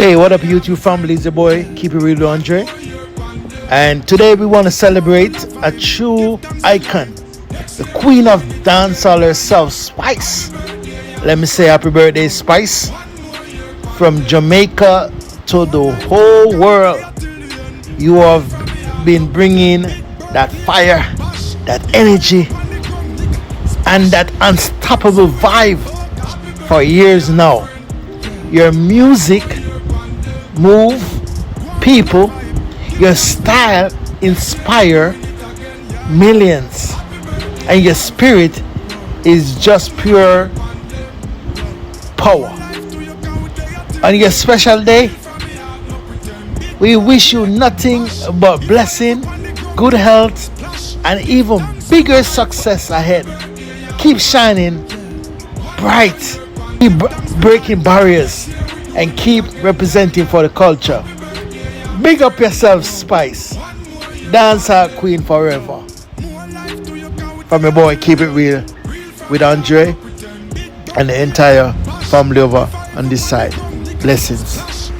Hey, what up, YouTube family? It's your boy, Keep It Real with Andre. And today we want to celebrate a true icon, the Queen of Dancehall herself, Spice. Let me say happy birthday, Spice. From Jamaica to the whole world, you have been bringing that fire, that energy, and that unstoppable vibe for years now. Your music move people, your style inspire millions, and your spirit is just pure power. On your special day, we wish you nothing but blessing, good health, and even bigger success ahead. Keep shining bright, keep breaking barriers, and keep representing for the culture. Big up yourself, Spice. Dancehall Queen forever. From your boy, Keep It Real with Andre and the entire family over on this side. Blessings.